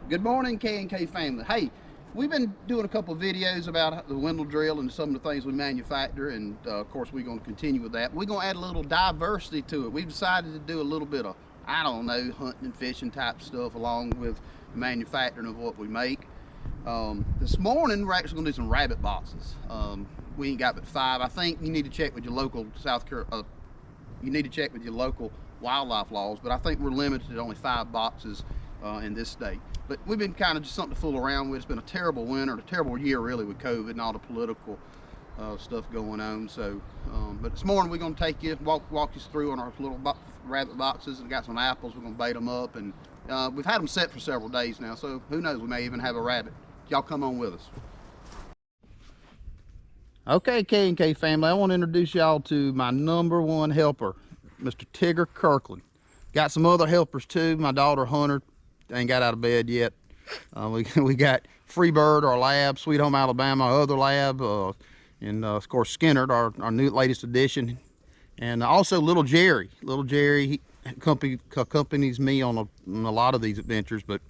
Good morning, K&K family. Hey, we've been doing a couple of videos about the windle drill and some of the things we manufacture, and of course we're going to continue with that. We're going to add a little diversity to it. We've decided to do a little bit of, I don't know, hunting and fishing type stuff along with the manufacturing of what we make. This morning we're actually going to do some rabbit boxes. We ain't got but 5. I think you need to check with your local you need to check with your local wildlife laws, but I think we're limited to only 5 boxes in this state. But we've been kind of just something to fool around with. It's been a terrible winter, a terrible year really with COVID and all the political stuff going on. So, but this morning we're going to take you, walk you through on our little rabbit boxes. We've got some apples. We're going to bait them up, and we've had them set for several days now. So who knows? We may even have a rabbit. Y'all come on with us. Okay, K&K family, I want to introduce y'all to my #1 helper, Mr. Tigger Kirkland. Got some other helpers too. My daughter Hunter ain't got out of bed yet. We got Freebird, our lab, Sweet Home Alabama, our other lab, and of course Skinner, our new latest addition, and also Little Jerry. Little Jerry, he accompanies me on a lot of these adventures, but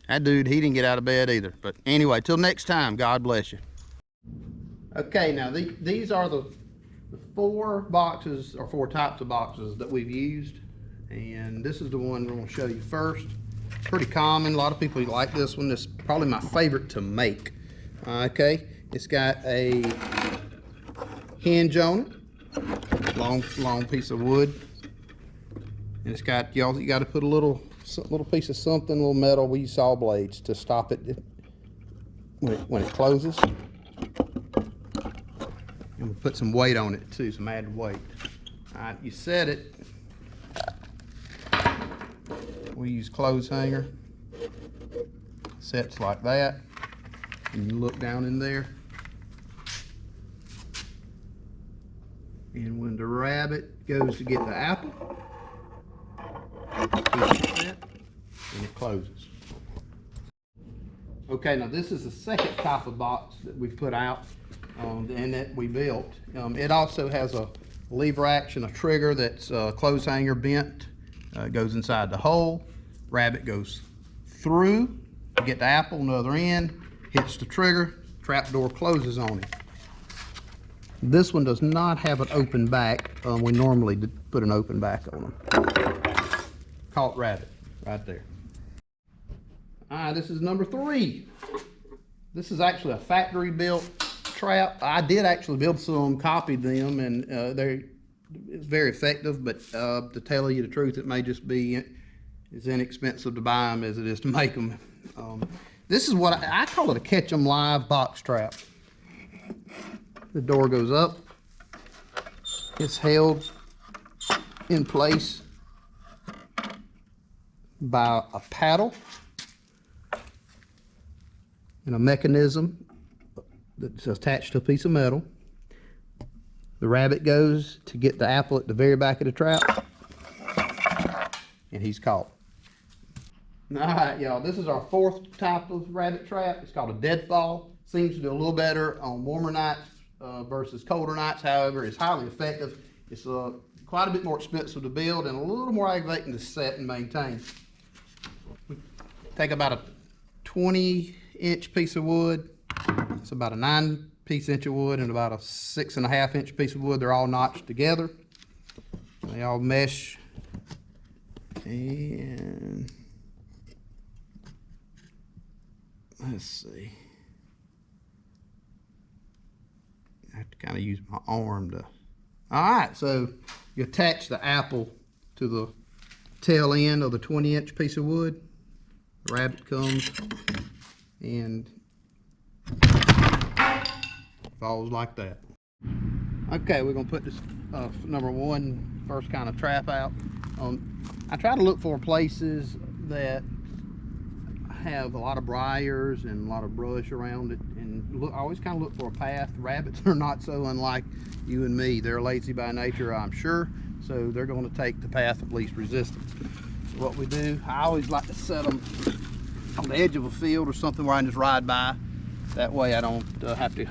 that dude, he didn't get out of bed either. But anyway, till next time, God bless you. Okay, now these are the 4 boxes, or 4 types of boxes that we've used, and this is the one we're going to show you first. Pretty common. A lot of people like this one. It's probably my favorite to make. Okay, it's got a hinge on it, long piece of wood, and it's got you got to put a little piece of something, a little metal. We use saw blades to stop it when it closes. And we put some weight on it too, some added weight. All right, you set it. We use clothes hanger. Sets like that. And you look down in there. And when the rabbit goes to get the apple, and it closes. Okay, now this is the second type of box that we've put out and that we built. It also has a lever action, a trigger that's a clothes hanger bent. It goes inside the hole. Rabbit goes through to get the apple on the other end, hits the trigger, trap door closes on it. This one does not have an open back. We normally put an open back on them. Caught rabbit right there. All right, this is #3. This is actually a factory built trap. I did actually build some, copied them, and it's very effective, but to tell you the truth, it may just be as inexpensive to buy them as it is to make them. This is what I call it, a catch 'em live box trap. The door goes up. It's held in place by a paddle and a mechanism that's attached to a piece of metal. The rabbit goes to get the apple at the very back of the trap, and he's caught. All right, y'all, this is our 4th type of rabbit trap. It's called a deadfall. Seems to do a little better on warmer nights versus colder nights. However, it's highly effective. It's quite a bit more expensive to build and a little more aggravating to set and maintain. We take about a 20-inch piece of wood. It's about a 9-inch of wood and about a 6.5-inch piece of wood. They're all notched together. They all mesh. And let's see. I have to kind of use my arm to. All right, so you attach the apple to the tail end of the 20-inch piece of wood. The rabbit comes and falls like that. Okay, we're gonna put this #1 first kind of trap out. I try to look for places that have a lot of briars and a lot of brush around it, and I always kind of look for a path. Rabbits are not so unlike you and me. They're lazy by nature, I'm sure, so they're going to take the path of least resistance. So what we do, I always like to set them on the edge of a field or something where I can just ride by. That way I don't have to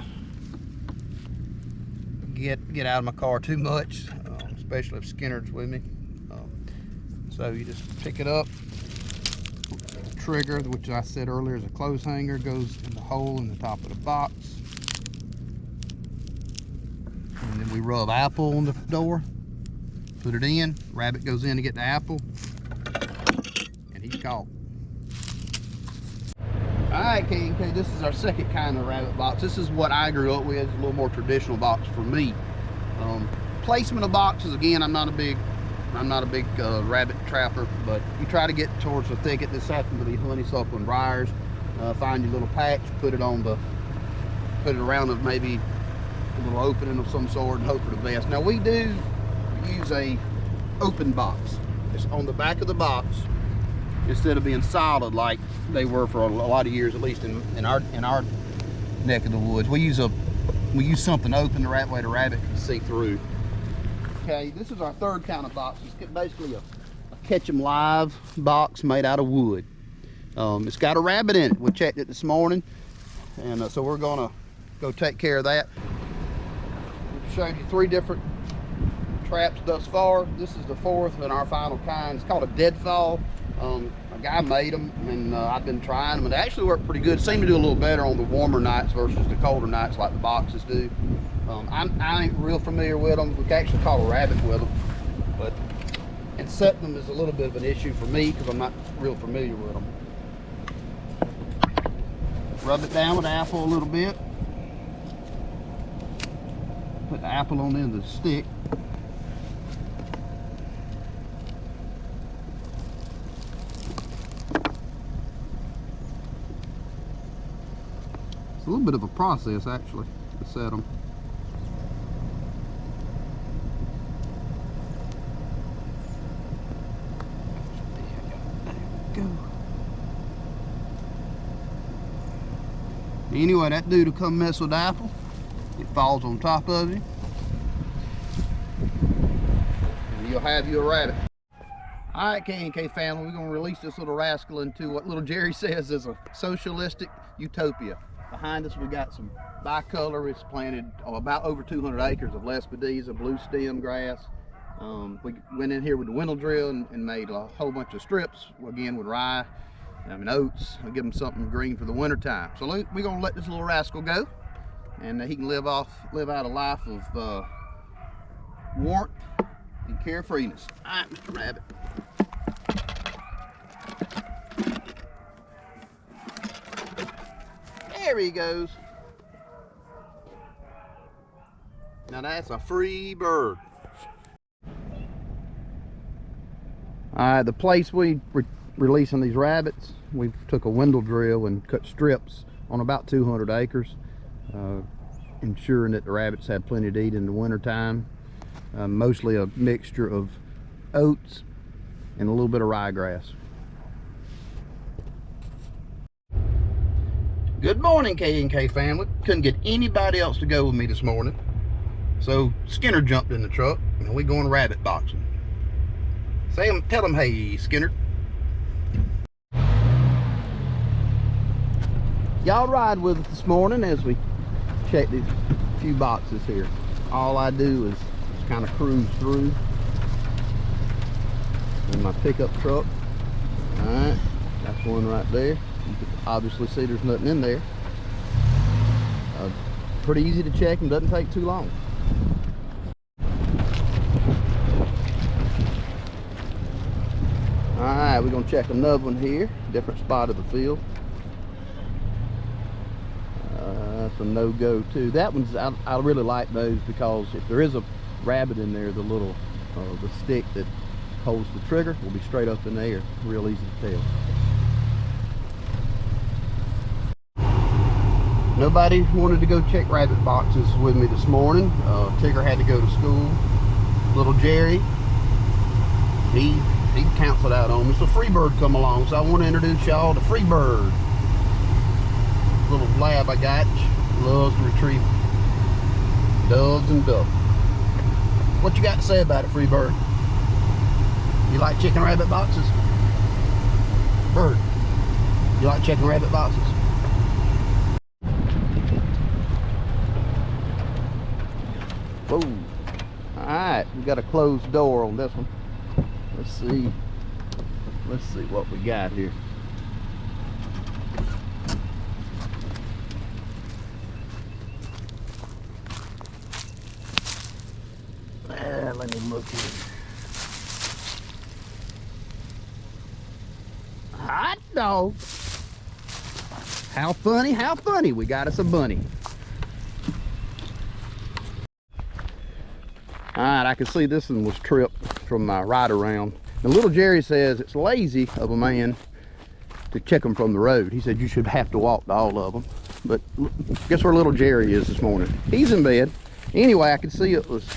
get out of my car too much, especially if Skinner's with me. So you just pick it up, trigger, which I said earlier is a clothes hanger, goes in the hole in the top of the box. And then we rub apple on the door, put it in, rabbit goes in to get the apple, and he's caught. Alright, K&K, this is our second kind of rabbit box. This is what I grew up with. It's a little more traditional box for me. Placement of boxes, again, I'm not a big rabbit trapper, but you try to get towards the thicket. This happens to be honeysuckle and briars. Find your little patch, put it around of maybe a little opening of some sort, and hope for the best. Now we do use a open box. It's on the back of the box instead of being solid like they were for a lot of years, at least in our neck of the woods. We use something open the right way the rabbit can see through. Okay, this is our third kind of box. It's basically a catch 'em live box made out of wood. It's got a rabbit in it. We checked it this morning, and so we're gonna go take care of that. We've showed you 3 different traps thus far. This is the 4th and our final kind. It's called a deadfall. A guy made them, and I've been trying them, and they actually work pretty good. Seem to do a little better on the warmer nights versus the colder nights like the boxes do. I ain't real familiar with them. We can actually caught a rabbit with them, but and setting them is a little bit of an issue for me because I'm not real familiar with them. Rub it down with apple a little bit. Put the apple on the end of the stick. It's a little bit of a process actually to set them. Anyway, that dude will come mess with the apple. It falls on top of you, and you'll have you a rabbit. All right, K&K family, we're gonna release this little rascal into what little Jerry says is a socialistic utopia. Behind us, we got some bicolor. It's planted about over 200 acres of Lespedeza, blue stem grass. We went in here with the windle drill and made a whole bunch of strips, again with rye and oats. I'll give them something green for the winter time. So we're gonna let this little rascal go, and he can live out a life of warmth and carefreeness. All right, Mr. Rabbit. There he goes. Now that's a free bird. All right, the place we releasing these rabbits, we took a windle drill and cut strips on about 200 acres, ensuring that the rabbits had plenty to eat in the winter time. Mostly a mixture of oats and a little bit of ryegrass. Good morning, K&K family. Couldn't get anybody else to go with me this morning, so Skinner jumped in the truck and we going rabbit boxing. Tell him hey, Skinner. Y'all ride with us this morning as we check these few boxes here. All I do is kind of cruise through in my pickup truck. All right, that's one right there. You can obviously see there's nothing in there. Pretty easy to check and doesn't take too long. All right, we're gonna check another one here, different spot of the field. That's a no-go too. That one's, I really like those because if there is a rabbit in there, the little the stick that holds the trigger will be straight up in the air, real easy to tell. Nobody wanted to go check rabbit boxes with me this morning. Tigger had to go to school. Little Jerry, he canceled out on me, so Freebird come along. So I want to introduce y'all to Freebird. Little lab I got, loves to retrieve doves and ducks. What you got to say about it, Freebird? You like chicken rabbit boxes? Bird, you like chicken rabbit boxes? Whoa. Alright, we got a closed door on this one. Let's see what we got here. let me look here. Hot dog. How funny, how funny. We got us a bunny. All right, I can see this one was tripped from my ride around. And little Jerry says it's lazy of a man to check them from the road. He said you should have to walk to all of them. But guess where little Jerry is this morning? He's in bed. Anyway, I could see it was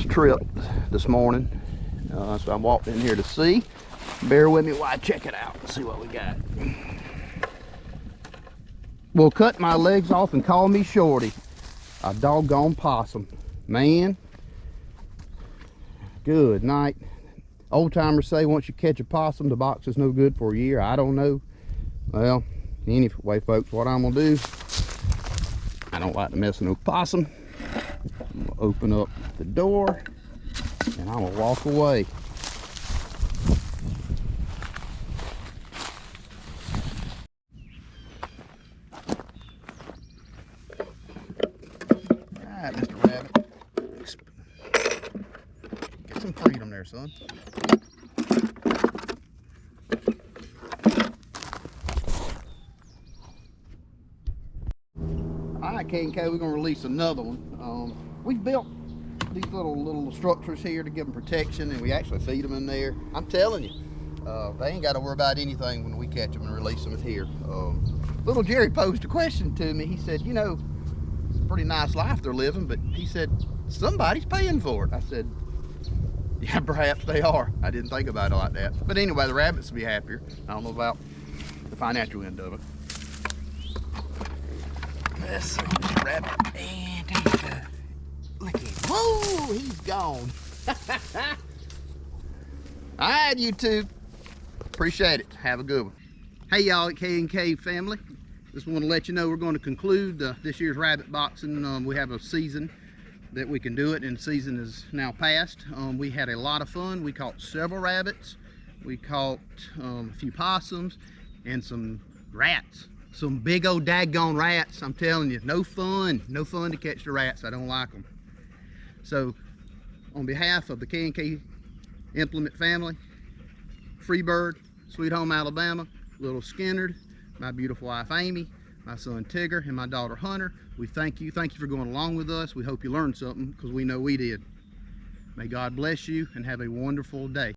tripped this morning. So I walked in here to see. Bear with me while I check it out and see what we got. Well, cut my legs off and call me Shorty. A doggone possum. Man, good night. Old timers say once you catch a possum, the box is no good for a year. I don't know. Well, anyway, folks, what I'm gonna do, I don't like to mess with no possum. I'm gonna open up the door and I'm gonna walk away. All right, Mr. Rabbit. Get some freedom there, son. All right, K&K, we're gonna release another one. We've built these little structures here to give them protection, and we actually feed them in there. I'm telling you, they ain't got to worry about anything when we catch them and release them here. Little Jerry posed a question to me. He said, you know, it's a pretty nice life they're living, but he said, somebody's paying for it. I said, yeah, perhaps they are. I didn't think about it like that. But anyway, the rabbits will be happier. I don't know about the financial end of it. Let's see, Mr. Rabbit. And there you go. Look at him. Whoa, he's gone. All right, YouTube. Appreciate it. Have a good one. Hey, y'all at K&K family. Just want to let you know we're going to conclude this year's rabbit boxing. We have a season that we can do it, and the season is now past. We had a lot of fun. We caught several rabbits. We caught a few possums and some rats. Some big old daggone rats. I'm telling you, no fun to catch the rats. I don't like them. So on behalf of the K&K Implement family, Freebird, Sweet Home Alabama, Little Skinnerd, my beautiful wife Amy, my son Tigger, and my daughter Hunter, we thank you for going along with us. We hope you learned something, because we know we did. May God bless you and have a wonderful day.